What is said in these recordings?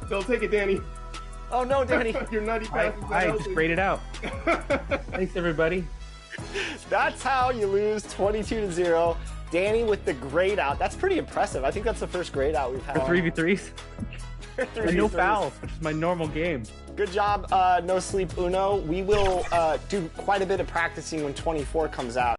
Don't take it, Danny. Oh no, Danny. Your nutty pass is I just sprayed it out. Thanks, everybody. That's how you lose 22-0. Danny with the grade out. That's pretty impressive. I think that's the first grade out we've had. For 3v3s? And no 3v3s. fouls, which is my normal game. Good job, No Sleep Uno. We will do quite a bit of practicing when 24 comes out.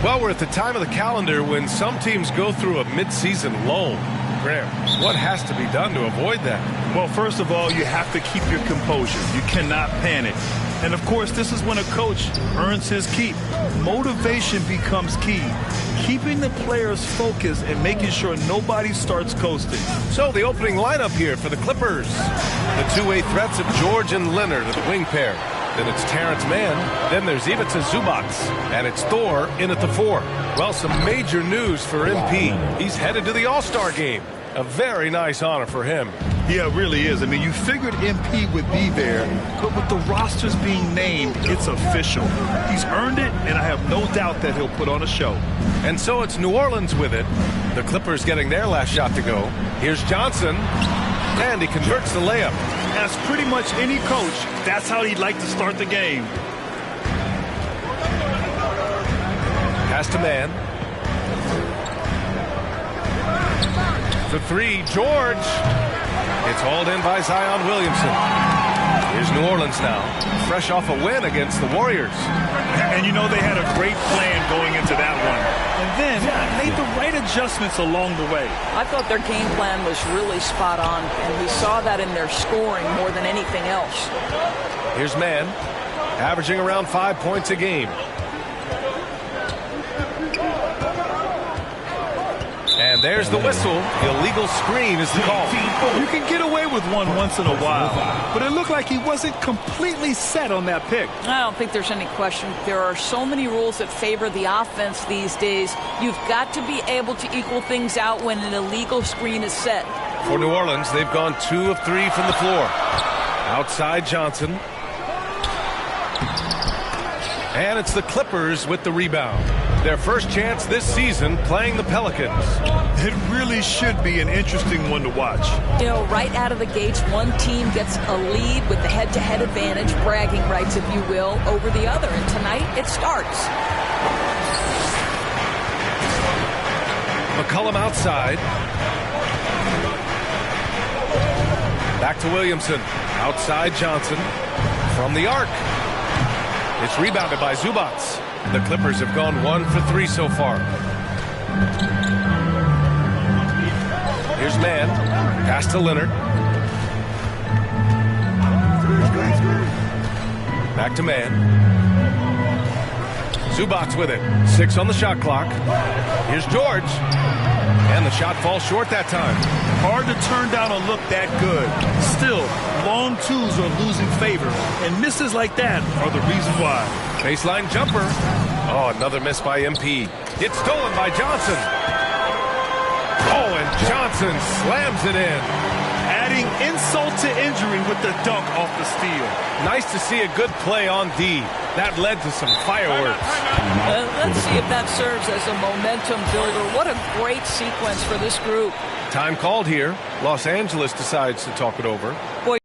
Well, we're at the time of the calendar when some teams go through a midseason lull. Graham, what has to be done to avoid that? Well, first of all, you have to keep your composure. You cannot panic. And, of course, this is when a coach earns his keep. Motivation becomes key. Keeping the players focused and making sure nobody starts coasting. So the opening lineup here for the Clippers. The two-way threats of George and Leonard at the wing pair. Then it's Terrence Mann. Then there's Ivica Zubac. And it's Thor in at the 4. Well, some major news for MP. He's headed to the All-Star game. A very nice honor for him. Yeah, it really is. I mean, you figured MP would be there, but with the rosters being named, it's official. He's earned it, and I have no doubt that he'll put on a show. And so it's New Orleans with it. The Clippers getting their last shot to go. Here's Johnson. And he converts the layup. As pretty much any coach, that's how he'd like to start the game. Pass to Mann. The 3, George. It's hauled in by Zion Williamson. Here's New Orleans now, fresh off a win against the Warriors. And you know they had a great plan going into that one. And then made the right adjustments along the way. I thought their game plan was really spot on, and we saw that in their scoring more than anything else. Here's Mann, averaging around 5 points a game. And there's the whistle. Illegal screen is the call. You can get away with one once in a while, but it looked like he wasn't completely set on that pick. I don't think there's any question. There are so many rules that favor the offense these days. You've got to be able to equal things out when an illegal screen is set. For New Orleans, they've gone 2 of 3 from the floor. Outside Johnson. And it's the Clippers with the rebound. Their first chance this season playing the Pelicans. It really should be an interesting one to watch. You know, right out of the gates, one team gets a lead with the head-to-head advantage, bragging rights, if you will, over the other. And tonight, it starts. McCollum outside. Back to Williamson. Outside Johnson. From the arc. It's rebounded by Zubac. The Clippers have gone 1 for 3 so far. Here's Mann. Pass to Leonard. Back to Mann. Zubac with it. 6 on the shot clock. Here's George. And the shot falls short that time. Hard to turn down a look that good. Still, long twos are losing favor, and misses like that are the reason why. Baseline jumper. Oh, another miss by MP. It's stolen by Johnson. Oh, and Johnson slams it in. Adding insult to injury with the dunk off the steal. Nice to see a good play on D. That led to some fireworks. Let's see if that serves as a momentum builder. What a great sequence for this group. Time called here. Los Angeles decides to talk it over. Boy,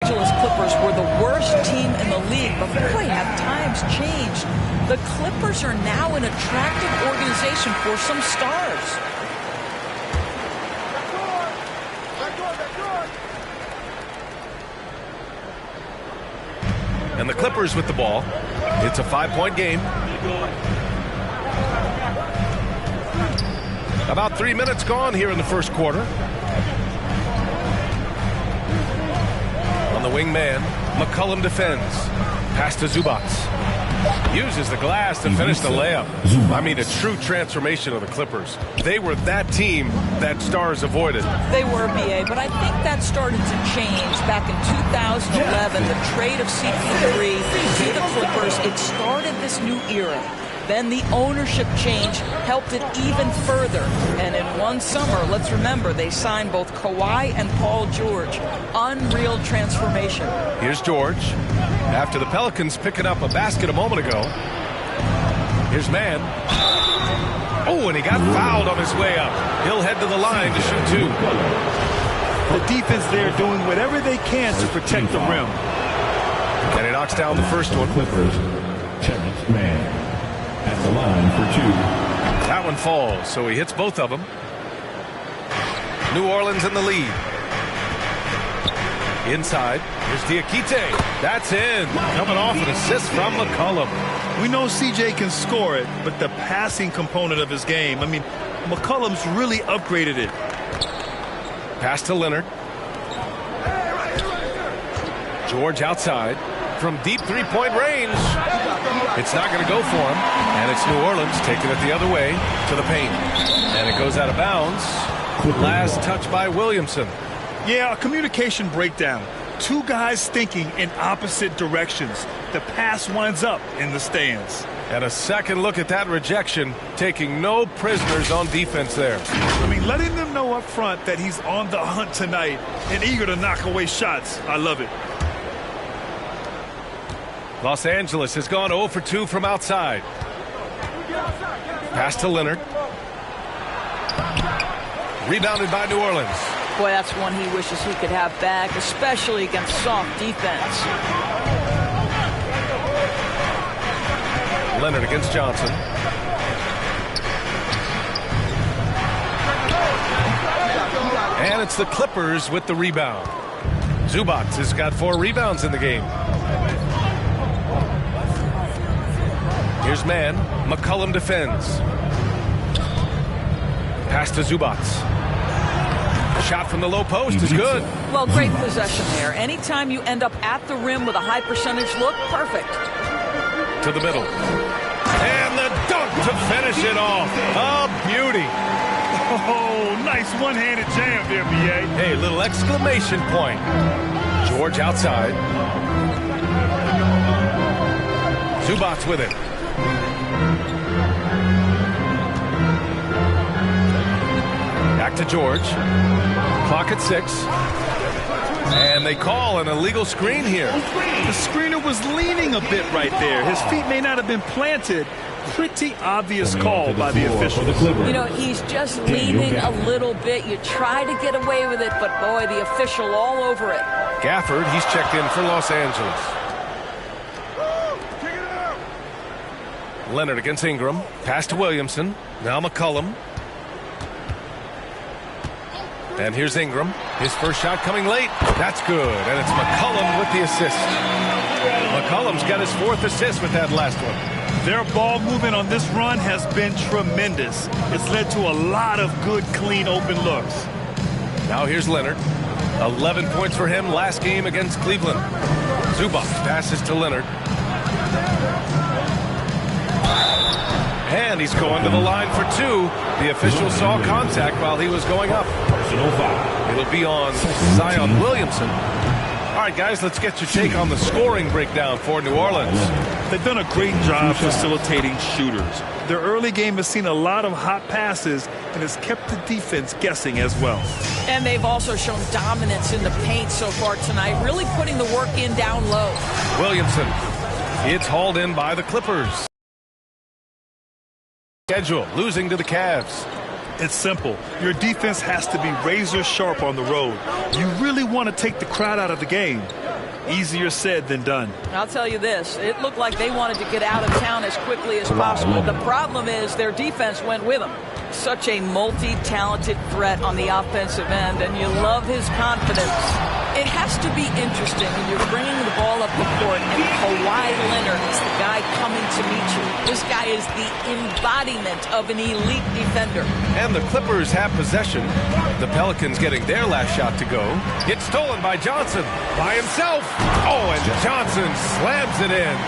Los Angeles Clippers were the worst team in the league, but boy, have times changed. The Clippers are now an attractive organization for some stars. And the Clippers with the ball. It's a 5-point game. About 3 minutes gone here in the first quarter. On the wing man, McCollum defends. Pass to Zubac. Uses the glass to finish the layup. I mean, a true transformation of the Clippers. They were that team that stars avoided. They were, BA, but I think that started to change back in 2011. The trade of CP3 to the Clippers, it started this new era. Then the ownership change helped it even further. And in one summer, let's remember, they signed both Kawhi and Paul George. Unreal transformation. Here's George. After the Pelicans picking up a basket a moment ago. Here's Mann. Oh, and he got fouled on his way up. He'll head to the line to shoot two. The defense there doing whatever they can to protect the rim. And he knocks down the first one. Clippers, Terrence Mann at the line for two. That one falls, so he hits both of them. New Orleans in the lead. Inside, here's Diakite. That's in. Coming off an assist from McCollum. We know CJ can score it, but the passing component of his game, I mean, McCollum's really upgraded it. Pass to Leonard. George outside from deep three-point range. It's not going to go for him, and it's New Orleans taking it the other way to the paint. And it goes out of bounds. Last touch by Williamson. Yeah, a communication breakdown. Two guys thinking in opposite directions. The pass winds up in the stands. And a second look at that rejection, taking no prisoners on defense there. I mean, letting them know up front that he's on the hunt tonight and eager to knock away shots. I love it. Los Angeles has gone 0 for 2 from outside. Pass to Leonard. Rebounded by New Orleans. Boy, that's one he wishes he could have back, especially against soft defense. Leonard against Johnson. And it's the Clippers with the rebound. Zubac has got 4 rebounds in the game. Here's Mann. McCollum defends. Pass to Zubac. Shot from the low post is good. Well, great possession there. Anytime you end up at the rim with a high percentage look, perfect. To the middle. And the dunk to finish it off. A beauty. Oh, nice one-handed jam there, B.A. Hey, little exclamation point. George outside. Zubac with it. Back to George. Clock at 6. And they call an illegal screen here. The screener was leaning a bit right there. His feet may not have been planted. Pretty obvious call by the official. You know, he's just leaning a little bit. You try to get away with it, but boy, the official all over it. Gafford, he's checked in for Los Angeles. Leonard against Ingram. Pass to Williamson. Now McCollum. And here's Ingram. His first shot coming late. That's good. And it's McCollum with the assist. McCollum's got his 4th assist with that last one. Their ball movement on this run has been tremendous. It's led to a lot of good, clean, open looks. Now here's Leonard. 11 points for him last game against Cleveland. Zubac passes to Leonard. And he's going to the line for 2. The official saw contact while he was going up. It'll be on Zion Williamson. All right, guys, let's get your take on the scoring breakdown for New Orleans. They've done a great job facilitating shooters. Their early game has seen a lot of hot passes and has kept the defense guessing as well. And they've also shown dominance in the paint so far tonight, really putting the work in down low. Williamson, it's hauled in by the Clippers. Schedule, losing to the Cavs. It's simple. Your defense has to be razor sharp on the road. You really want to take the crowd out of the game. Easier said than done. I'll tell you this, it looked like they wanted to get out of town as quickly as possible. The problem is their defense went with them. Such a multi-talented threat on the offensive end, and you love his confidence. It has to be interesting when you're bringing the ball up the court and Kawhi Leonard is the guy coming to meet you. This guy is the embodiment of an elite defender. And the Clippers have possession. The Pelicans getting their last shot to go. It's stolen by Johnson by himself. Oh, and Johnson slams it in.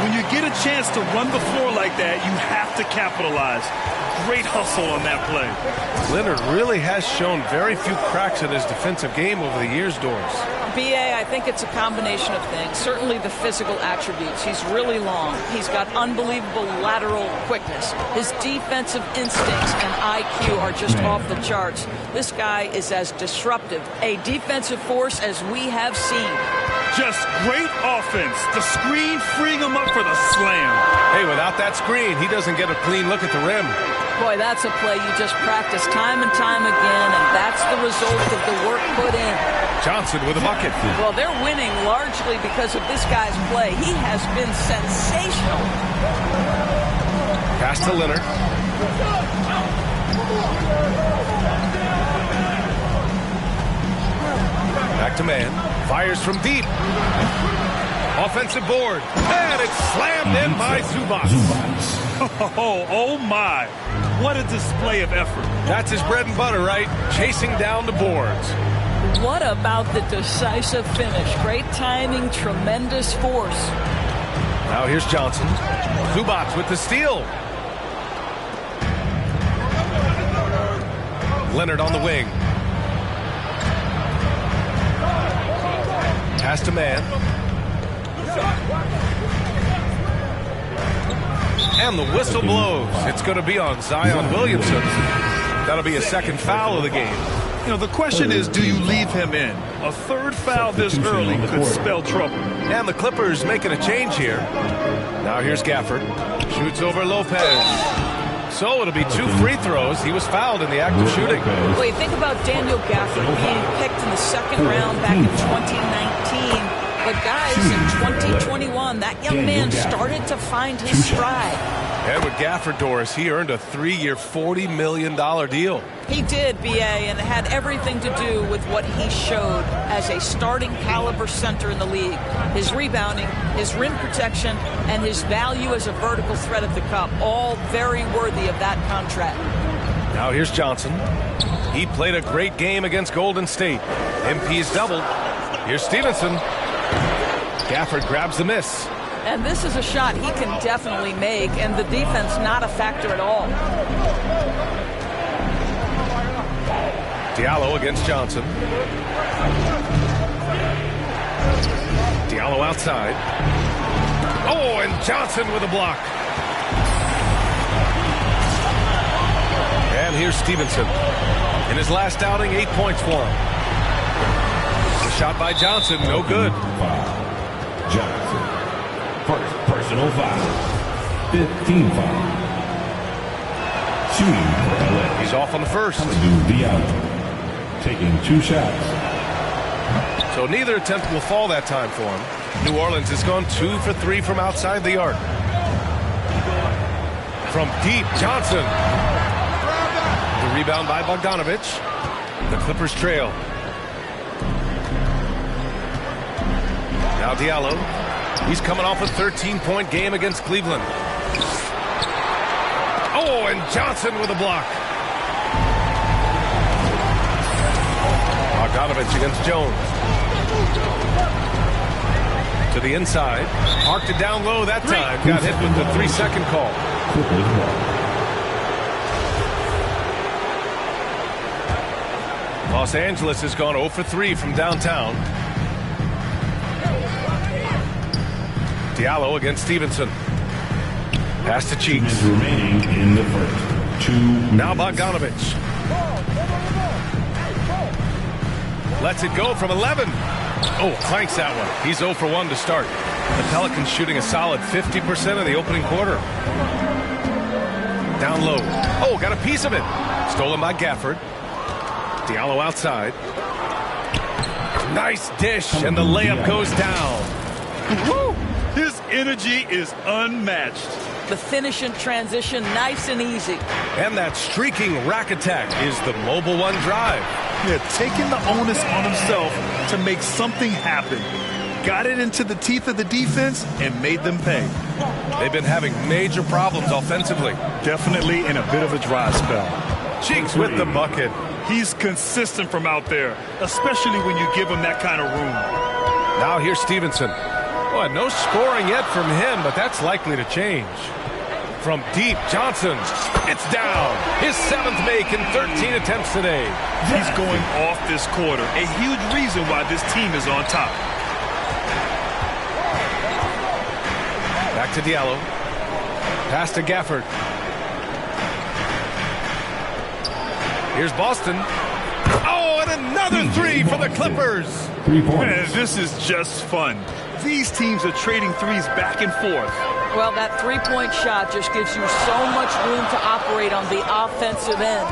When you get a chance to run the floor like that, you have to capitalize. Great hustle on that play. Leonard really has shown very few cracks in his defensive game over the years, Doris. B.A., I think it's a combination of things. Certainly the physical attributes. He's really long. He's got unbelievable lateral quickness. His defensive instincts and IQ are just off the charts. This guy is as disruptive a defensive force as we have seen. Just great offense. The screen freeing him up for the slam. Hey, without that screen, he doesn't get a clean look at the rim. Boy, that's a play you just practice time and time again, and that's the result of the work put in. Johnson with a bucket. Well, they're winning largely because of this guy's play. He has been sensational. Pass to Leonard. Back to man. Fires from deep. Offensive board. And it's slammed in by Zubac. Oh my. What a display of effort. That's his bread and butter, right? Chasing down the boards. What about the decisive finish? Great timing, tremendous force. Now here's Johnson. Zubac with the steal. Leonard on the wing. Pass to man. And the whistle blows. It's going to be on Zion Williamson. That'll be a second foul of the game. You know, the question is, do you leave him in? A third foul this early could spell trouble. And the Clippers making a change here. Now here's Gafford. Shoots over Lopez. So it'll be 2 free throws. He was fouled in the act of shooting. Wait, think about Daniel Gafford being picked in the second round back in 2019. But guys, in 2021, that young man started to find his stride. And with Gafford, Doris, he earned a 3-year, $40 million deal. He did, B.A., and it had everything to do with what he showed as a starting caliber center in the league. His rebounding, his rim protection, and his value as a vertical threat at the cup, all very worthy of that contract. Now here's Johnson. He played a great game against Golden State. MP's doubled. Here's Stevenson. Gafford grabs the miss. And this is a shot he can definitely make, and the defense not a factor at all. Diallo against Johnson. Diallo outside. Oh, and Johnson with a block. And here's Stevenson. In his last outing, 8 points for him. The shot by Johnson, no good. Johnson. First personal foul. 15 foul. Shooting for LA. He's off on the first. Diallo. Taking 2 shots. So neither attempt will fall that time for him. New Orleans has gone 2 for 3 from outside the arc. From deep, Johnson. The rebound by Bogdanovich. The Clippers trail. Now Diallo. He's coming off a 13-point game against Cleveland. Oh, and Johnson with a block. Bogdanovich against Jones. To the inside. Marked it down low that time. Got hit with the 3-second call. Los Angeles has gone 0 for 3 from downtown. Diallo against Stevenson. Pass to Cheeks. Remaining in the first. 2 Now Bogdanovich. Lets it go from 11. Oh, clanks that one. He's 0 for 1 to start. The Pelicans shooting a solid 50% of the opening quarter. Down low. Oh, got a piece of it. Stolen by Gafford. Diallo outside. Nice dish, and the layup goes down. Woo! His energy is unmatched. The finish in transition, nice and easy. And that streaking rack attack is the Mobile One drive. Yeah, taking the onus on himself to make something happen. Got it into the teeth of the defense and made them pay. They've been having major problems offensively. Definitely in a bit of a dry spell. Cheeks with the bucket. He's consistent from out there, especially when you give him that kind of room. Now here's Stevenson. Boy, no scoring yet from him, but that's likely to change. From deep, Johnson. It's down. His 7th make in 13 attempts today. He's going off this quarter. A huge reason why this team is on top. Back to Diallo. Pass to Gafford. Here's Boston. Oh, and another 3 for the Clippers. 3 points. Man, this is just fun. These teams are trading threes back and forth. Well, that three-point shot just gives you so much room to operate on the offensive end.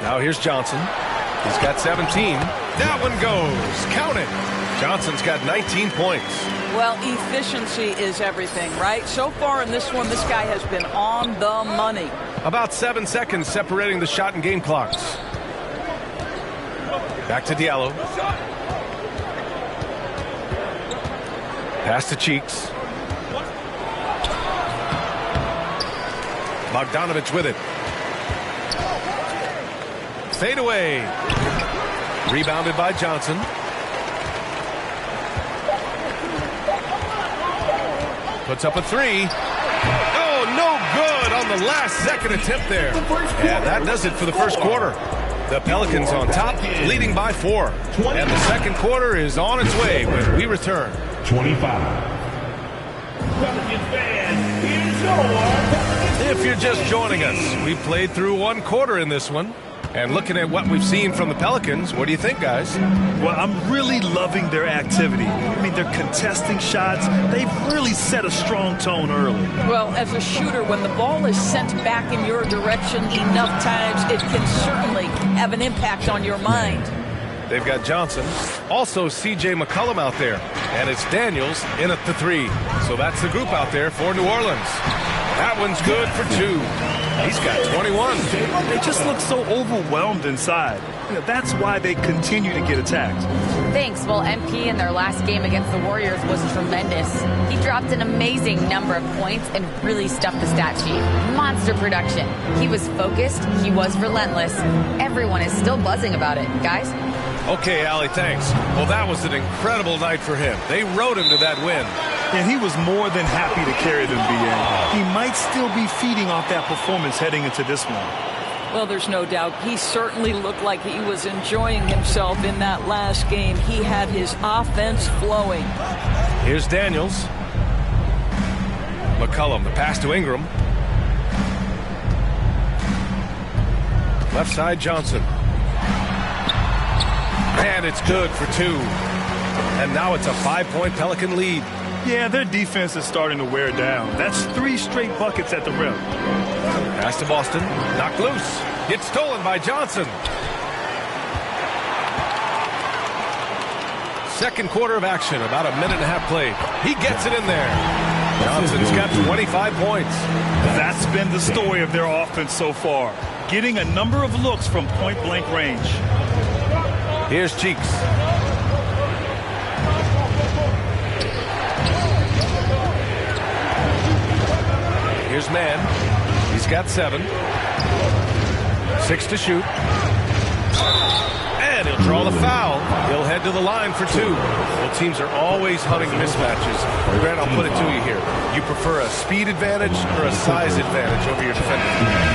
Now here's Johnson. He's got 17. That one goes. Count it. Johnson's got 19 points. Well, efficiency is everything, right? So far in this one, this guy has been on the money. About 7 seconds separating the shot and game clocks. Back to Diallo. Pass to Cheeks. Bogdanovich with it. Fade away. Rebounded by Johnson. Puts up a 3. Oh, no good on the last second attempt there. And that does it for the first quarter. The Pelicans on top, leading by 4. And the second quarter is on its way when we return. 25. Pelicans fans, here's your... If you're just joining us, we played through 1 quarter in this one. And looking at what we've seen from the Pelicans, what do you think, guys? Well, I'm really loving their activity. I mean, they're contesting shots. They've really set a strong tone early. Well, as a shooter, when the ball is sent back in your direction enough times, it can certainly have an impact on your mind. They've got Johnson, also C.J. McCollum out there, and it's Daniels in at the 3. So that's the group out there for New Orleans. That one's good for 2. He's got 21. They just look so overwhelmed inside. You know, that's why they continue to get attacked. Thanks. Well, MP in their last game against the Warriors was tremendous. He dropped an amazing number of points and really stuffed the stat sheet. Monster production. He was focused. He was relentless. Everyone is still buzzing about it. Guys? Okay, Allie, thanks. Well, that was an incredible night for him. They rode him to that win. And he was more than happy to carry them, B.A. He might still be feeding off that performance heading into this one. Well, there's no doubt. He certainly looked like he was enjoying himself in that last game. He had his offense flowing. Here's Daniels. McCollum, the pass to Ingram. Left side, Johnson. And it's good for 2. And now it's a 5-point Pelican lead. Yeah, their defense is starting to wear down. That's 3 straight buckets at the rim. Pass to Boston. Knocked loose. It's stolen by Johnson. Second quarter of action. About a minute and a half played. He gets it in there. Johnson's got 25 points. That's been the story of their offense so far. Getting a number of looks from point-blank range. Here's Cheeks. Here's Mann. He's got 7. 6 to shoot. And he'll draw the foul. He'll head to the line for 2. Well, teams are always hunting mismatches. Grant, I'll put it to you here. You prefer a speed advantage or a size advantage over your defender?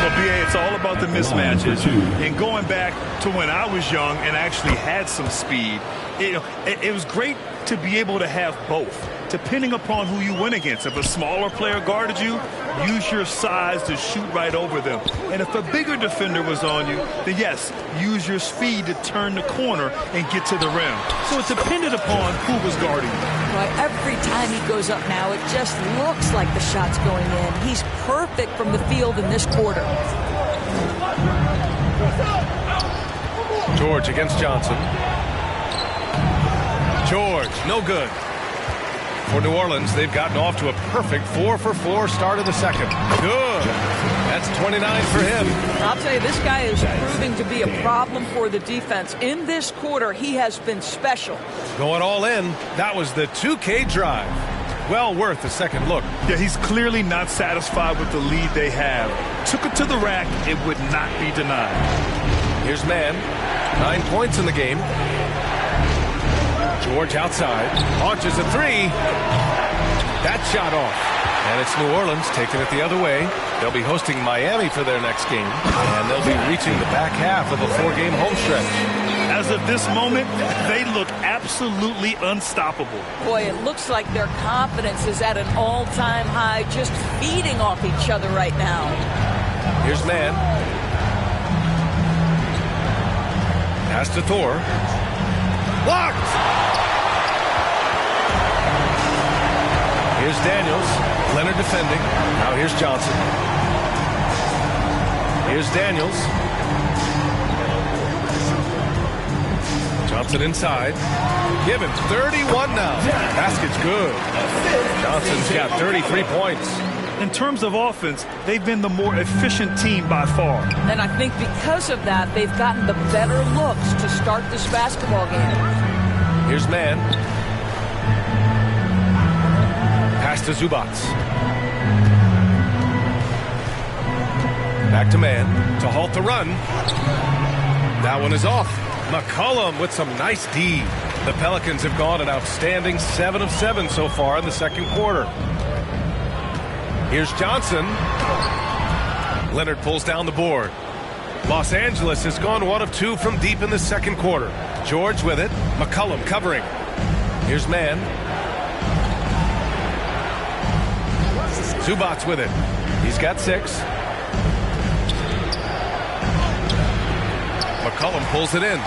Well, B.A., it's all about the mismatches. And going back to when I was young and actually had some speed, it was great to be able to have both, depending upon who you went against. If a smaller player guarded you, use your size to shoot right over them. And if a bigger defender was on you, then yes, use your speed to turn the corner and get to the rim. So it depended upon who was guarding you. Right, every time he goes up now, it just looks like the shot's going in. He's perfect from the field in this quarter. George against Johnson. George, no good. For New Orleans, they've gotten off to a perfect 4-for-4 start of the second. Good. That's 29 for him. I'll tell you, this guy is proving to be a problem for the defense. In this quarter, he has been special. Going all in. That was the 2K drive. Well worth a second look. Yeah, he's clearly not satisfied with the lead they have. Took it to the rack. It would not be denied. Here's Mann. 9 points in the game. George outside. Launches a 3. That shot off. And it's New Orleans taking it the other way. They'll be hosting Miami for their next game, and they'll be reaching the back half of a 4-game home stretch. As of this moment, they look absolutely unstoppable. Boy, it looks like their confidence is at an all-time high, just feeding off each other right now. Here's man. Pass to Thor. Blocked! Here's Daniels. Leonard defending. Now here's Johnson. Here's Daniels. Johnson inside. Give him 31 now. Basket's good. Johnson's got 33 points. In terms of offense, they've been the more efficient team by far. And I think because of that, they've gotten the better looks to start this basketball game. Here's man. Pass to Zubac. Back to man to halt the run. That one is off. McCollum with some nice D. The Pelicans have gone an outstanding 7 of 7 so far in the second quarter. Here's Johnson. Leonard pulls down the board. Los Angeles has gone 1 of 2 from deep in the second quarter. George with it. McCollum covering. Here's man. Zubac with it. He's got 6. McCollum pulls it in.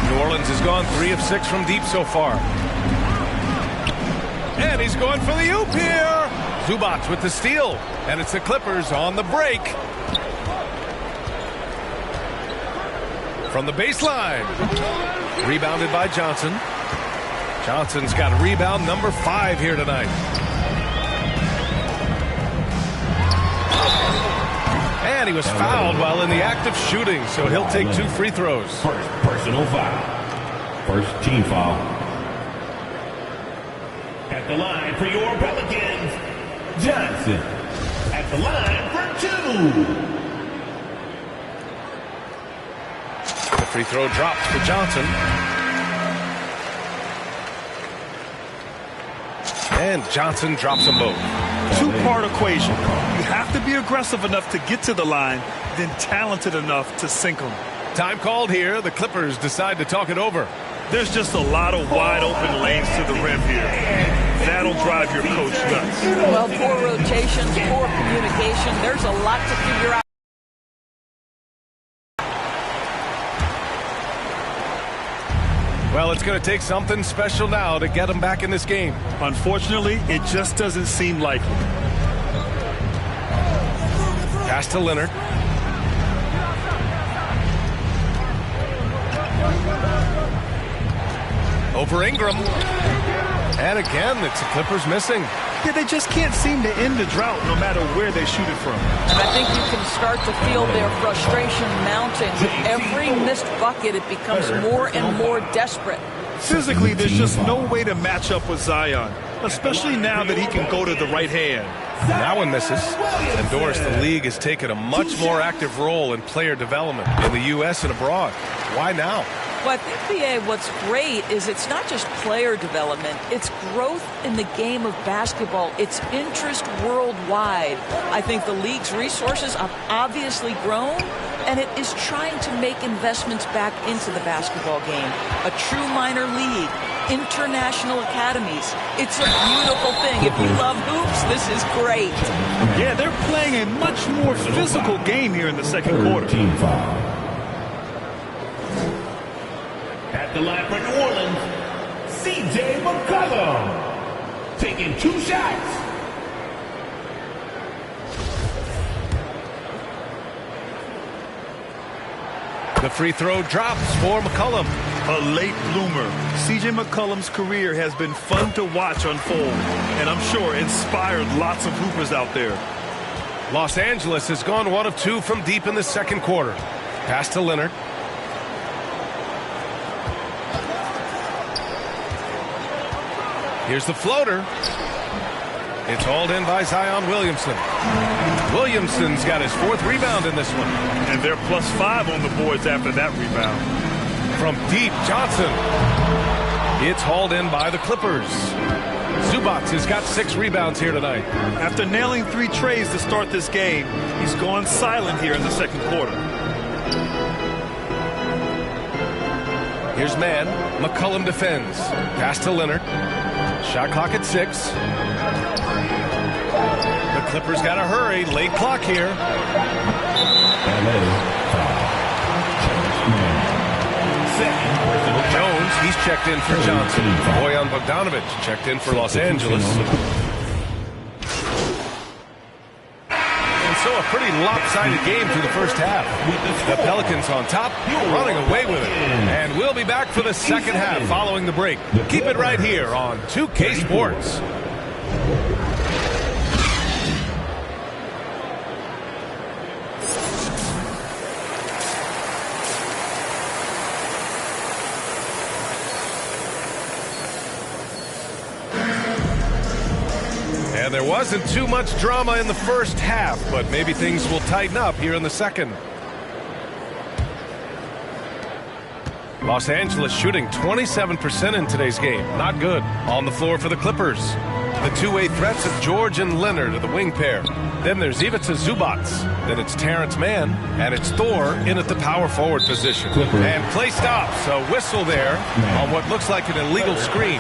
New Orleans has gone 3 of 6 from deep so far. And he's going for the oop here. Zubac with the steal. And it's the Clippers on the break. From the baseline. Rebounded by Johnson. Johnson's got rebound number 5 here tonight. And he was fouled while in the act of shooting, so he'll take 2 free throws. First personal foul. First team foul. At the line for your Pelicans, Johnson. At the line for 2. The free throw drops for Johnson. And Johnson drops them both. 2-part equation. You have to be aggressive enough to get to the line, then talented enough to sink them. Time called here. The Clippers decide to talk it over. There's just a lot of wide open lanes to the rim here. That'll drive your coach nuts. Well, poor rotations, poor communication. There's a lot to figure out. Well, it's going to take something special now to get them back in this game. Unfortunately, it just doesn't seem likely. Pass to Leonard. Over Ingram. And again, it's the Clippers missing. Yeah, they just can't seem to end the drought no matter where they shoot it from. And I think you can start to feel their frustration mounting. With every missed bucket, it becomes more and more desperate. Physically, there's just no way to match up with Zion, especially now that he can go to the right hand. That one misses. And Doris, the league has taken a much more active role in player development in the U.S. and abroad. Why now? Well, I think, BA, what's great is it's not just player development. It's growth in the game of basketball. It's interest worldwide. I think the league's resources have obviously grown, and it is trying to make investments back into the basketball game. A true minor league, international academies. It's a beautiful thing. If you love hoops, this is great. Yeah, they're playing a much more physical game here in the second quarter. Team foul. At the line for New Orleans, C.J. McCollum. Taking 2 shots. The free throw drops for McCollum. A late bloomer. C.J. McCollum's career has been fun to watch unfold, and I'm sure inspired lots of hoopers out there. Los Angeles has gone 1 of 2 from deep in the second quarter. Pass to Leonard. Here's the floater. It's hauled in by Zion Williamson. Williamson's got his 4th rebound in this one. And they're +5 on the boards after that rebound. From deep, Johnson. It's hauled in by the Clippers. Zubac has got 6 rebounds here tonight. After nailing 3 trays to start this game, he's gone silent here in the second quarter. Here's man. McCollum defends. Pass to Leonard. Shot clock at 6. The Clippers got to hurry. Late clock here. Jones, he's checked in for Johnson. Bojan Bogdanovic checked in for Los Angeles. And so a pretty lopsided game through the first half. The Pelicans on top, running away with it. And we'll be back for the second half following the break. Keep it right here on 2K Sports. And there wasn't too much drama in the first half, but maybe things will tighten up here in the second. Los Angeles shooting 27% in today's game. Not good. On the floor for the Clippers. The two-way threats of George and Leonard are the wing pair. Then there's Ivica Zubac. Then it's Terrence Mann. And it's Thor in at the power forward position. And play stops. A whistle there on what looks like an illegal screen.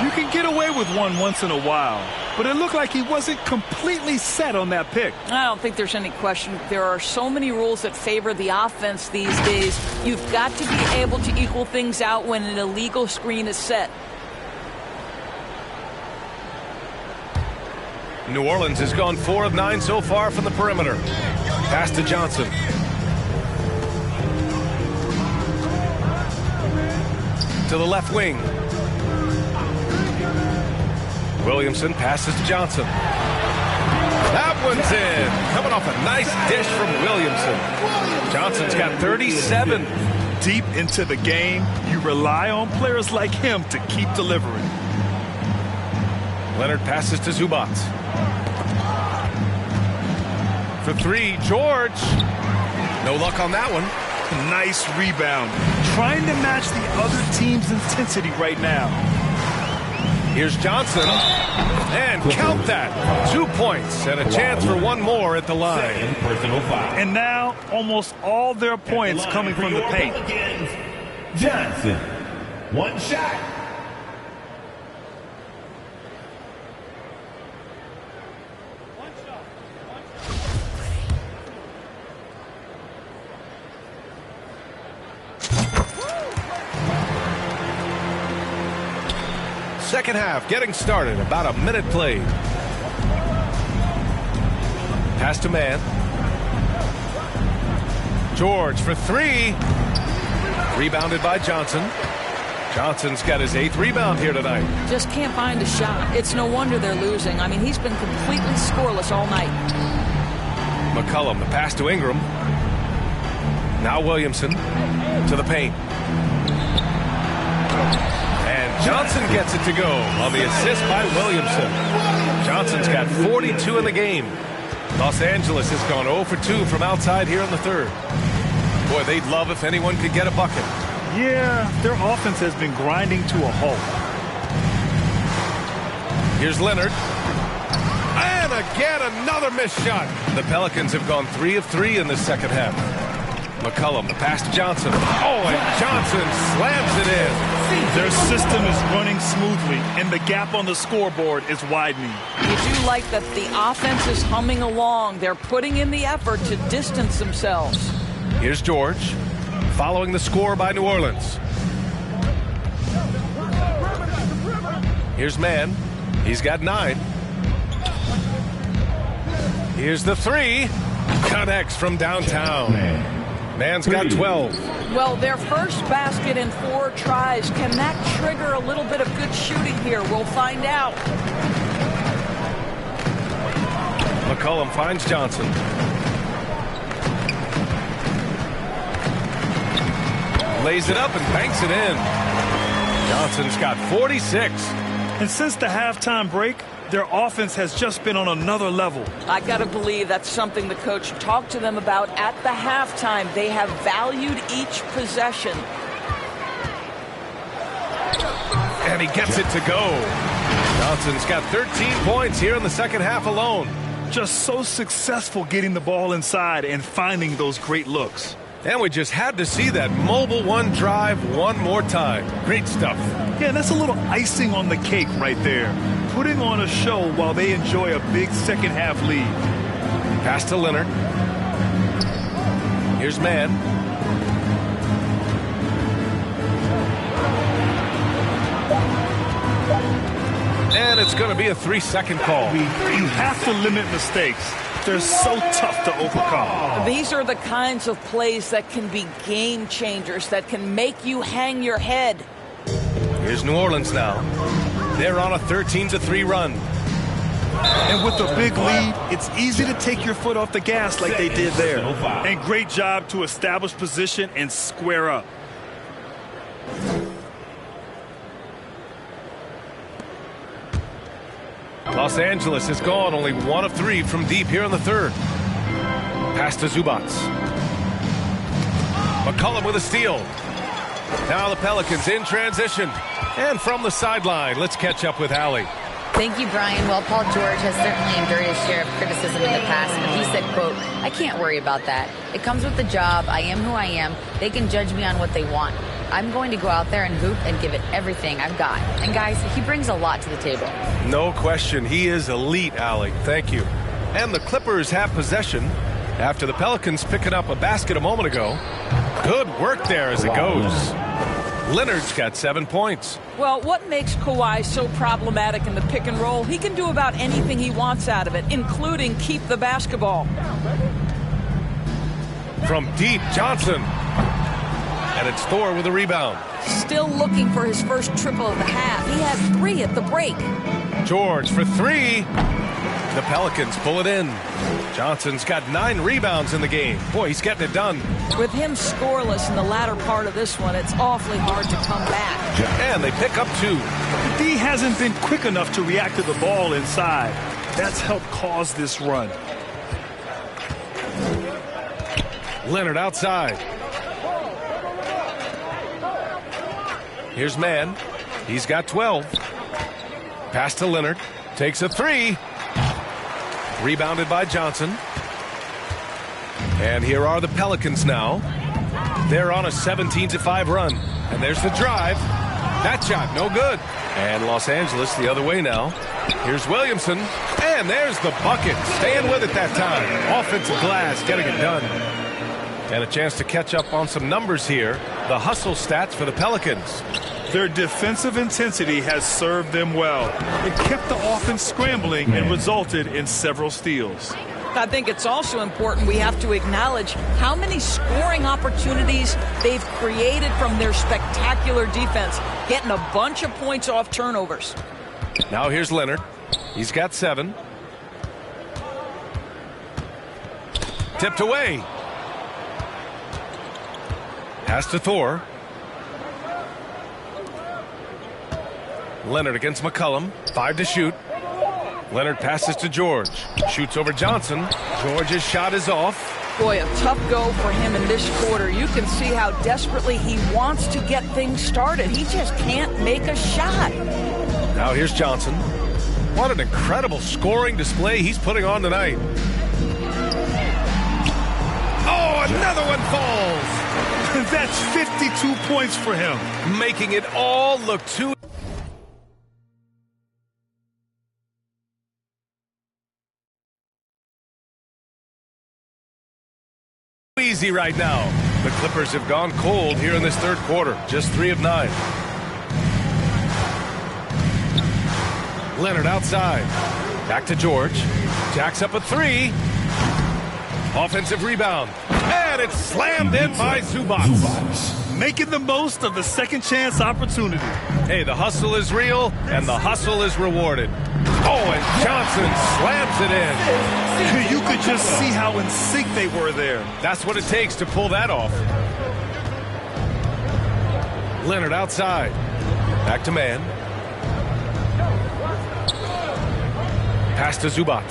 You can get away with one once in a while, but it looked like he wasn't completely set on that pick. I don't think there's any question. There are so many rules that favor the offense these days. You've got to be able to equal things out when an illegal screen is set. New Orleans has gone 4 of 9 so far from the perimeter. Pass to Johnson. To the left wing. Williamson passes to Johnson. That one's in. Coming off a nice dish from Williamson. Johnson's got 37. Deep into the game, you rely on players like him to keep delivering. Leonard passes to Zubac. For 3, George. No luck on that one. Nice rebound. Trying to match the other team's intensity right now. Here's Johnson. And count that. 2 points and a chance for one more at the line. And now almost all their points coming from the paint. Johnson. One shot. Second half getting started. About a minute played. Pass to Mann. George for 3. Rebounded by Johnson. Johnson's got his 8th rebound here tonight. Just can't find a shot. It's no wonder they're losing. I mean, he's been completely scoreless all night. McCollum, the pass to Ingram. Now Williamson to the paint. And Johnson gets it to go on the assist by Williamson. Johnson's got 42 in the game. Los Angeles has gone 0 for 2 from outside here in the third. Boy, they'd love if anyone could get a bucket. Yeah, their offense has been grinding to a halt. Here's Leonard. And again, another missed shot. The Pelicans have gone 3 of 3 in this second half. McCollum, the pass to Johnson. Oh, and Johnson slams it in. Their system is running smoothly, and the gap on the scoreboard is widening. You do like that the offense is humming along. They're putting in the effort to distance themselves. Here's George, following the score by New Orleans. Here's Mann. He's got 9. Here's the 3. Connects from downtown. Mann's got 12. Well, their first basket in 4 tries. Can that trigger a little bit of good shooting here? We'll find out. McCollum finds Johnson. Lays it up and banks it in. Johnson's got 46. And since the halftime break, their offense has just been on another level. I got to believe that's something the coach talked to them about at the halftime. They have valued each possession. And he gets it to go. Johnson's got 13 points here in the second half alone. Just so successful getting the ball inside and finding those great looks. And we just had to see that mobile one drive one more time. Great stuff. Yeah, that's a little icing on the cake right there. Putting on a show while they enjoy a big second half lead. Pass to Leonard. Here's Mann. And it's going to be a 3-second call. You have to limit mistakes. They're so tough to overcome. These are the kinds of plays that can be game changers, that can make you hang your head. Here's New Orleans now. They're on a 13-3 run. And with a big lead, it's easy to take your foot off the gas like they did there. And great job to establish position and square up. Los Angeles has gone only 1 of 3 from deep here in the third. Pass to Zubac. McCollum with a steal. Now the Pelicans in transition. And from the sideline, let's catch up with Allie. Thank you, Brian. Well, Paul George has certainly endured his share of criticism in the past, but he said, quote, "I can't worry about that. It comes with the job. I am who I am. They can judge me on what they want. I'm going to go out there and hoop and give it everything I've got." And guys, he brings a lot to the table. No question. He is elite, Allie. Thank you. And the Clippers have possession after the Pelicans picking up a basket a moment ago. Good work there as it goes. Leonard's got 7 points. Well, what makes Kawhi so problematic in the pick and roll? He can do about anything he wants out of it, including keep the basketball. From deep, Johnson. And it's Thor with a rebound. Still looking for his first triple of the half. He had 3 at the break. George for 3. The Pelicans pull it in. Johnson's got 9 rebounds in the game. Boy, he's getting it done. With him scoreless in the latter part of this one, it's awfully hard to come back. And they pick up 2. The D hasn't been quick enough to react to the ball inside. That's helped cause this run. Leonard outside. Here's Mann. He's got 12. Pass to Leonard. Takes a 3. Rebounded by Johnson. And here are the Pelicans now. They're on a 17-5 run. And there's the drive. That shot, no good. And Los Angeles the other way now. Here's Williamson. And there's the bucket. Staying with it that time. Offensive glass, getting it done. And a chance to catch up on some numbers here. The hustle stats for the Pelicans. Their defensive intensity has served them well. It kept the offense scrambling and resulted in several steals. I think it's also important we have to acknowledge how many scoring opportunities they've created from their spectacular defense, getting a bunch of points off turnovers. Now here's Leonard. He's got 7. Tipped away. Pass to Thor. Leonard against McCollum. 5 to shoot. Leonard passes to George. Shoots over Johnson. George's shot is off. Boy, a tough go for him in this quarter. You can see how desperately he wants to get things started. He just can't make a shot. Now here's Johnson. What an incredible scoring display he's putting on tonight. Oh, another one falls. That's 52 points for him. Making it all look too easy right now. The Clippers have gone cold here in this third quarter. Just 3 of 9. Leonard outside. Back to George. Jacks up a 3. Offensive rebound. And it's slammed in by Zubac. Making the most of the second chance opportunity. Hey, the hustle is real, and the hustle is rewarded. Oh, and Johnson slams it in. You could just see how in sync they were there. That's what it takes to pull that off. Leonard outside. Back to Mann. Pass to Zubac.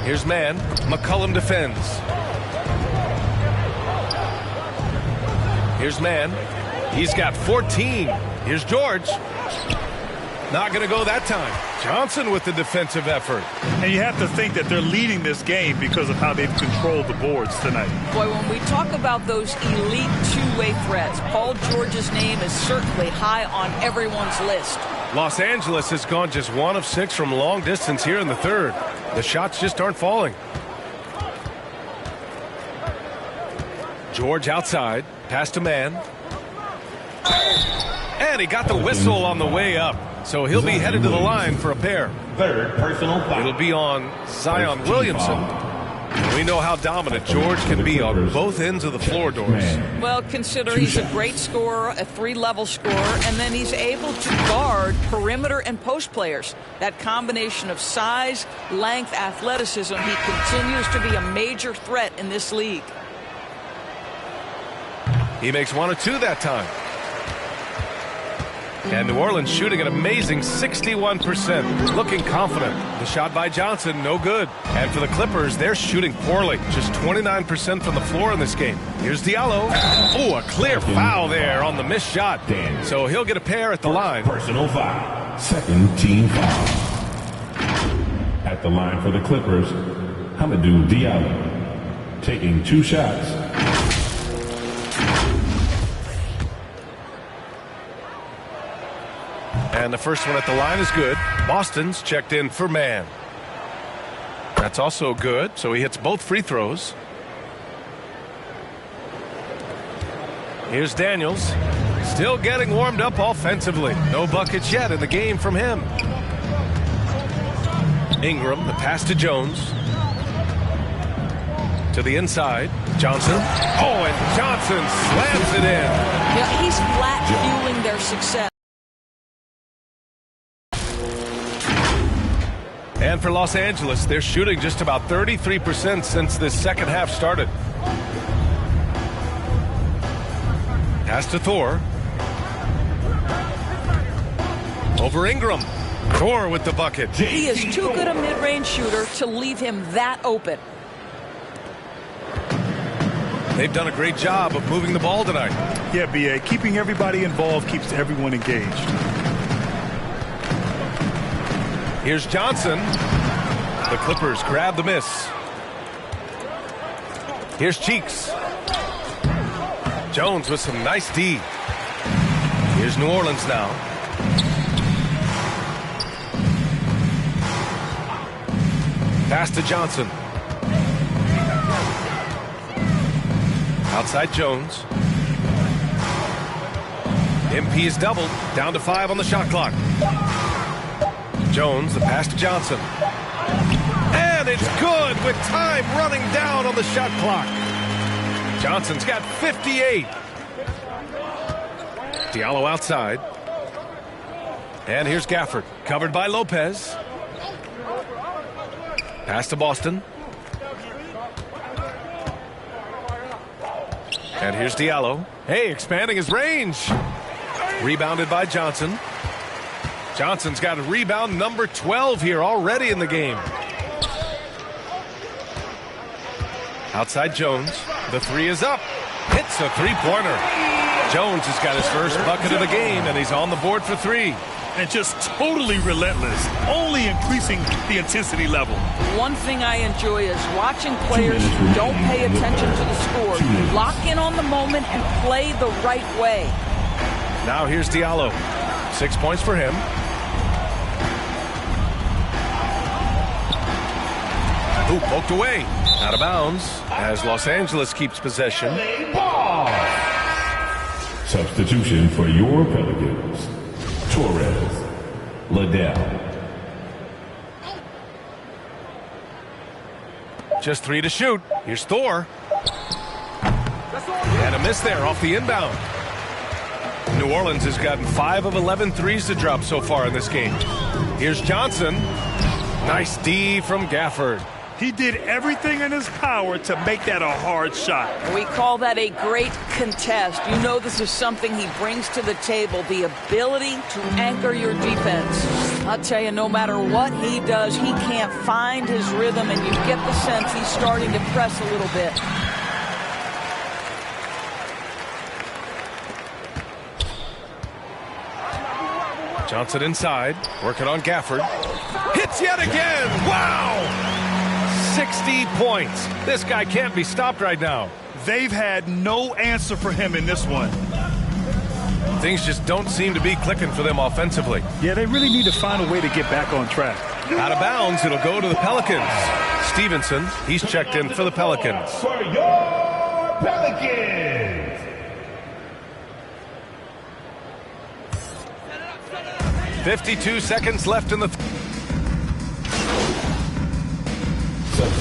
Here's Mann. McCollum defends. Here's Mann. He's got 14. Here's George. Not going to go that time. Johnson with the defensive effort. And you have to think that they're leading this game because of how they've controlled the boards tonight. Boy, when we talk about those elite two-way threats, Paul George's name is certainly high on everyone's list. Los Angeles has gone just 1 of 6 from long distance here in the third. The shots just aren't falling. George outside. Pass to man. And he got the whistle on the way up. So he'll be headed to the line for a pair. Third personal foul. It'll be on Zion Williamson. We know how dominant George can be on both ends of the floor, Doris. Well, consider he's a great scorer, a 3-level scorer, and then he's able to guard perimeter and post players. That combination of size, length, athleticism, he continues to be a major threat in this league. He makes 1 or 2 that time. And New Orleans shooting an amazing 61%. Looking confident. The shot by Johnson, no good. And for the Clippers, they're shooting poorly. Just 29% from the floor in this game. Here's Diallo. Oh, a clear foul there on the missed shot. So he'll get a pair at the line. Personal foul. Second team foul. At the line for the Clippers, Hamidou Diallo. Taking 2 shots. And the first one at the line is good. Boston's checked in for man. That's also good, so he hits both free throws. Here's Daniels. Still getting warmed up offensively. No buckets yet in the game from him. Ingram, the pass to Jones. To the inside. Johnson. Oh, and Johnson slams it in. Yeah, he's flat fueling their success. And for Los Angeles, they're shooting just about 33% since this second half started. Pass to Thor. Over Ingram. Thor with the bucket. He is too good a mid-range shooter to leave him that open. They've done a great job of moving the ball tonight. Yeah, B.A. Keeping everybody involved keeps everyone engaged. Here's Johnson. The Clippers grab the miss. Here's Cheeks. Jones with some nice D. Here's New Orleans now. Pass to Johnson. Outside Jones. MP is doubled. Down to 5 on the shot clock. Jones, the pass to Johnson. And it's good with time running down on the shot clock. Johnson's got 58. Diallo outside. And here's Gafford, covered by Lopez. Pass to Boston. And here's Diallo. Hey, expanding his range. Rebounded by Johnson. Johnson's got a rebound number 12 here already in the game. Outside Jones. The 3 is up. Hits a 3-pointer. Jones has got his first bucket of the game, and he's on the board for 3. And just totally relentless, only increasing the intensity level. One thing I enjoy is watching players who don't pay attention to the score lock in on the moment and play the right way. Now here's Diallo. 6 points for him. Ooh, poked away. Out of bounds as Los Angeles keeps possession. Substitution for your Pelicans. Torres, Liddell. Just 3 to shoot. Here's Thor. And a miss there off the inbound. New Orleans has gotten 5 of 11 threes to drop so far in this game. Here's Johnson. Nice D from Gafford. He did everything in his power to make that a hard shot. We call that a great contest. You know this is something he brings to the table, the ability to anchor your defense. I'll tell you, no matter what he does, he can't find his rhythm, and you get the sense he's starting to press a little bit. Johnson inside, working on Gafford. Hits yet again! Wow! 60 points. This guy can't be stopped right now. They've had no answer for him in this one. Things just don't seem to be clicking for them offensively. Yeah, they really need to find a way to get back on track. Out of bounds, it'll go to the Pelicans. Stevenson, he's checked in for the Pelicans. For your Pelicans. 52 seconds left in the...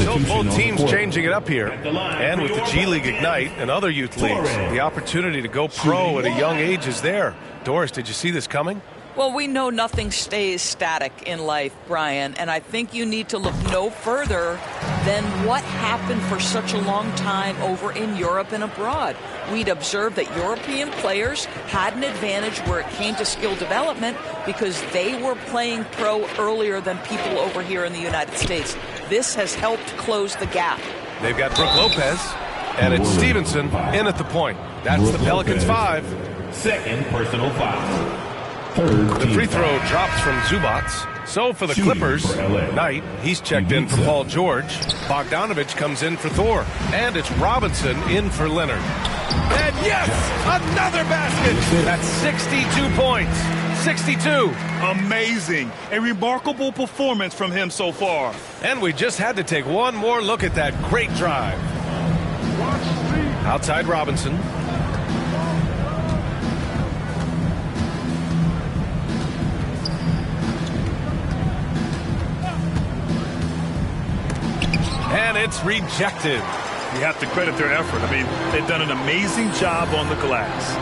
So both teams changing it up here. And with the G League Ignite and other youth leagues, the opportunity to go pro at a young age is there. Doris, did you see this coming? Well, we know nothing stays static in life, Brian, and I think you need to look no further than what happened for such a long time over in Europe and abroad. We'd observed that European players had an advantage where it came to skill development because they were playing pro earlier than people over here in the United States. This has helped close the gap. They've got Brooke Lopez, and it's Stevenson in at the point. That's the Pelicans 5. Second personal foul. The free throw drops from Zubats. So for the Clippers, Knight, he's checked in for Paul George. Bogdanovich comes in for Thor. And it's Robinson in for Leonard. And yes, another basket. That's 62 points. 62. Amazing. A remarkable performance from him so far. And we just had to take one more look at that great drive. Outside Robinson. And it's rejected. You have to credit their effort. I mean, they've done an amazing job on the glass.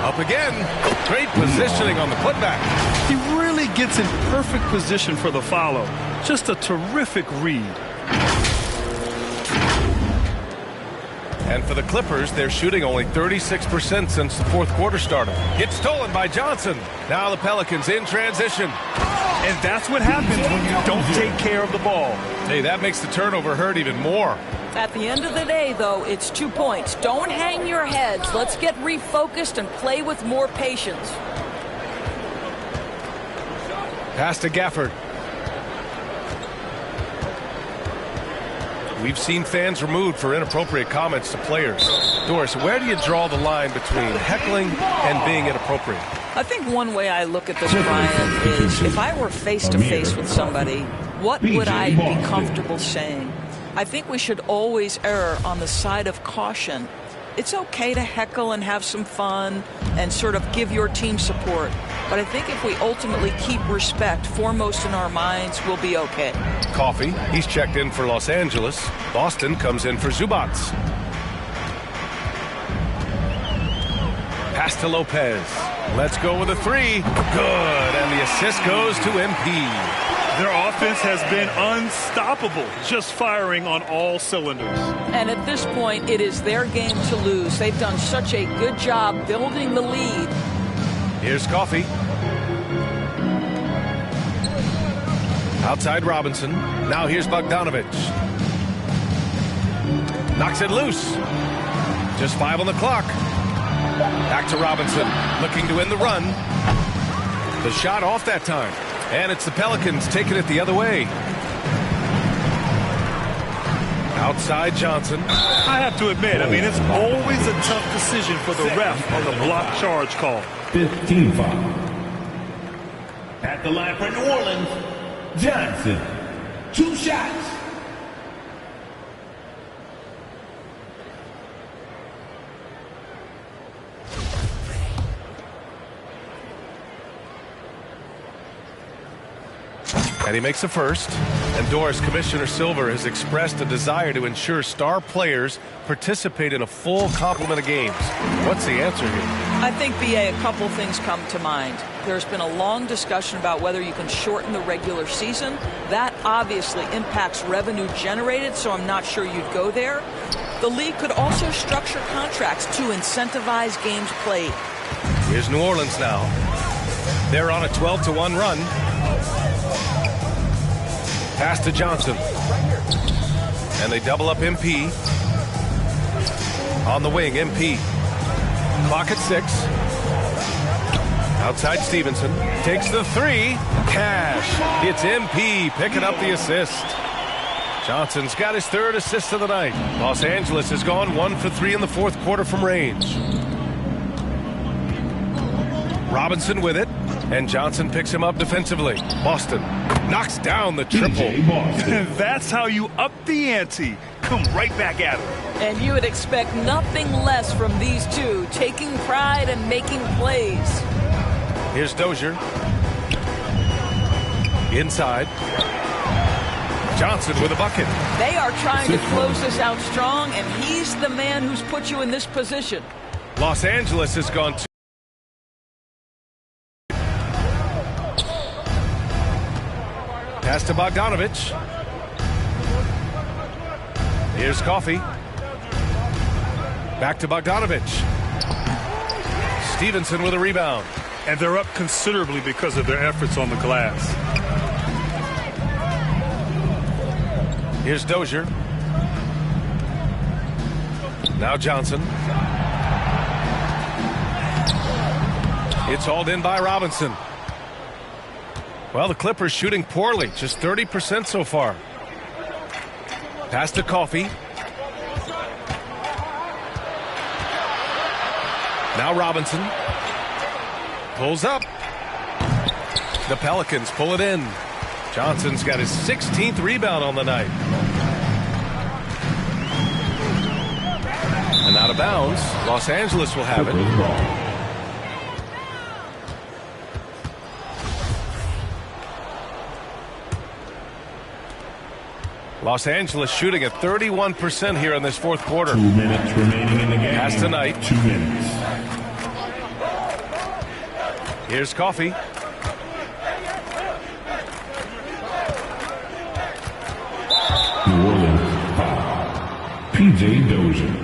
Up again. Great positioning on the putback. He really gets in perfect position for the follow. Just a terrific read. And for the Clippers, they're shooting only 36% since the fourth quarter started. Gets stolen by Johnson. Now the Pelicans in transition. And that's what happens when you don't take care of the ball. Hey, that makes the turnover hurt even more. At the end of the day, though, it's 2 points. Don't hang your heads. Let's get refocused and play with more patience. Pass to Gafford. We've seen fans removed for inappropriate comments to players. Doris, where do you draw the line between heckling and being inappropriate? I think one way I look at this, Brian, is if I were face-to-face with somebody, what would I be comfortable saying? I think we should always err on the side of caution. It's okay to heckle and have some fun and sort of give your team support. But I think if we ultimately keep respect foremost in our minds, we'll be okay. Coffee, he's checked in for Los Angeles. Boston comes in for Zubats. Pass to Lopez. Let's go with a 3. Good, and the assist goes to MP. Their offense has been unstoppable, just firing on all cylinders. And at this point, it is their game to lose. They've done such a good job building the lead. Here's Coffee. Outside Robinson. Now here's Bogdanovich. Knocks it loose. Just 5 on the clock. Back to Robinson, looking to end the run. The shot off that time. And it's the Pelicans taking it the other way. Outside Johnson. I have to admit, I mean, it's always a tough decision for the ref on the block charge call. 15 foul. At the line for New Orleans, Johnson. 2 shots. And he makes a first. And Doris, Commissioner Silver has expressed a desire to ensure star players participate in a full complement of games. What's the answer here? I think, B.A., a couple things come to mind. There's been a long discussion about whether you can shorten the regular season. That obviously impacts revenue generated, so I'm not sure you'd go there. The league could also structure contracts to incentivize games played. Here's New Orleans now. They're on a 12-1 run. Pass to Johnson. And they double up MP. On the wing, MP. Clock at 6. Outside Stevenson. Takes the three. Cash. It's MP picking up the assist. Johnson's got his third assist of the night. Los Angeles has gone 1 for 3 in the fourth quarter from range. Robinson with it, and Johnson picks him up defensively. Boston knocks down the triple. That's how you up the ante. Come right back at him. And you would expect nothing less from these two, taking pride and making plays. Here's Dozier. Inside. Johnson with a bucket. They are trying to close this out strong, and he's the man who's put you in this position. Los Angeles has gone 2. Pass to Bogdanovich. Here's Coffey. Back to Bogdanovich. Stevenson with a rebound. And they're up considerably because of their efforts on the glass. Here's Dozier. Now Johnson. It's hauled in by Robinson. Well, the Clippers shooting poorly, just 30% so far. Pass to Coffey. Now Robinson. Pulls up. The Pelicans pull it in. Johnson's got his 16th rebound on the night. And out of bounds, Los Angeles will have it. Los Angeles shooting at 31% here in this fourth quarter. 2 minutes remaining in the game. Pass tonight. 2 minutes. Here's Coffey. New Orleans foul. P.J. Dozier.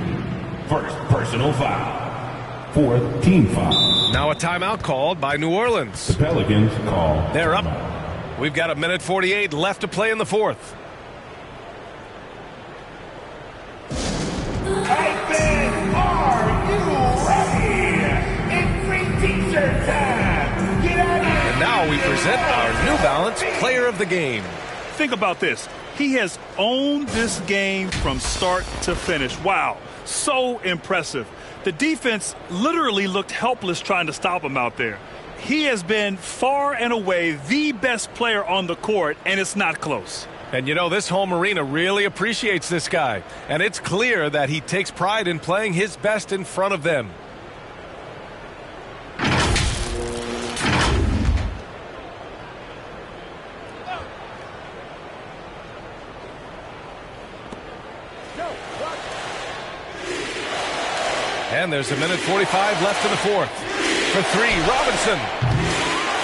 First personal foul. Fourth team foul. Now a timeout called by New Orleans. The Pelicans call. They're up. We've got 1:48 left to play in the fourth. And now we present our New Balance Player of the Game. Think about this. He has owned this game from start to finish. Wow, so impressive. The defense literally looked helpless trying to stop him out there. He has been far and away the best player on the court, and it's not close. And you know, this home arena really appreciates this guy. And it's clear that he takes pride in playing his best in front of them. And there's 1:45 left in the fourth. For three, Robinson.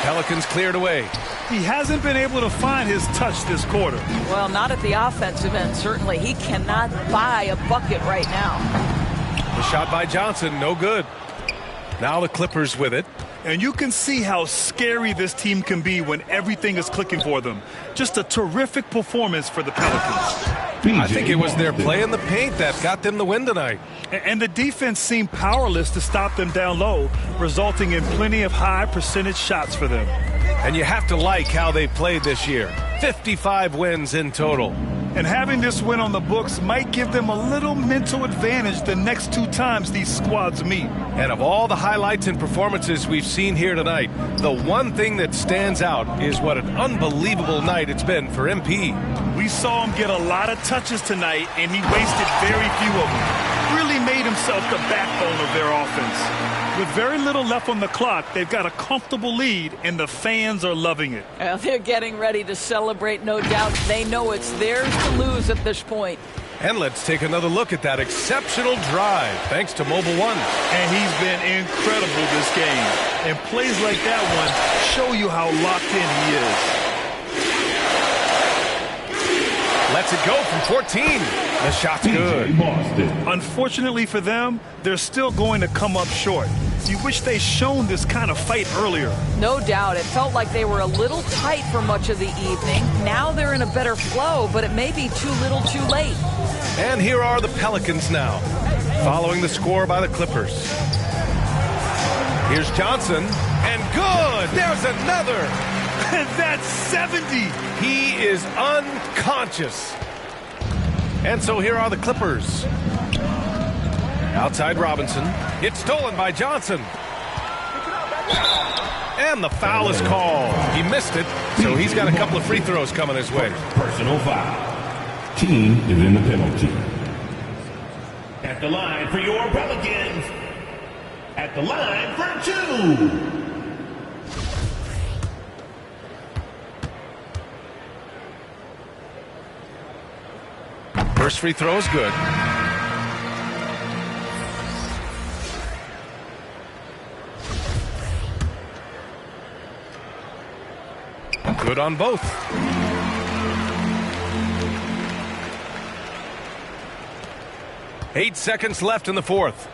Pelicans cleared away. He hasn't been able to find his touch this quarter. Well, not at the offensive end, certainly. He cannot buy a bucket right now. The shot by Johnson, no good. Now the Clippers with it. And you can see how scary this team can be when everything is clicking for them. Just a terrific performance for the Pelicans. I think it was their play in the paint that got them the win tonight. And the defense seemed powerless to stop them down low, resulting in plenty of high percentage shots for them. And you have to like how they played this year. 55 wins in total. And having this win on the books might give them a little mental advantage the next two times these squads meet. And of all the highlights and performances we've seen here tonight, the one thing that stands out is what an unbelievable night it's been for MP. We saw him get a lot of touches tonight, and he wasted very few of them. Really made himself the backbone of their offense. With very little left on the clock, they've got a comfortable lead, and the fans are loving it. Well, they're getting ready to celebrate, no doubt. They know it's theirs to lose at this point. And let's take another look at that exceptional drive, thanks to Mobile One. And he's been incredible this game. And plays like that one show you how locked in he is. Lets it go from 14. The shot's good. Unfortunately for them, they're still going to come up short. You wish they'd shown this kind of fight earlier. No doubt. It felt like they were a little tight for much of the evening. Now they're in a better flow, but it may be too little too late. And here are the Pelicans now, following the score by the Clippers. Here's Johnson. And good. There's another. And that's 70. He is unconscious. And so here are the Clippers. Outside Robinson. It's stolen by Johnson. And the foul is called. He missed it, so he's got a couple of free throws coming his way. Personal foul. Team is in the penalty. At the line for your Pelicans. At the line for 2. First free throw is good. Good on both. Eight seconds left in the fourth.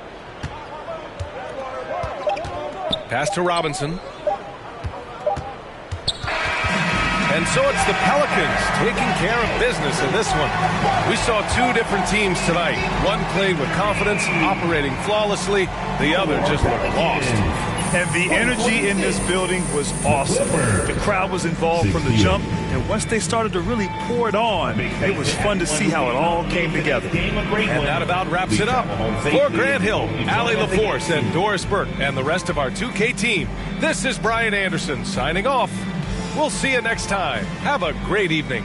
Pass to Robinson. And so it's the Pelicans taking care of business in this one. We saw two different teams tonight. One played with confidence, operating flawlessly. The other just looked lost. And the energy in this building was awesome. The crowd was involved from the jump, and once they started to really pour it on, it was fun to see how it all came together. And that about wraps it up. For Grant Hill, Allie LaForce, and Doris Burke, and the rest of our 2K team, this is Brian Anderson signing off. We'll see you next time. Have a great evening.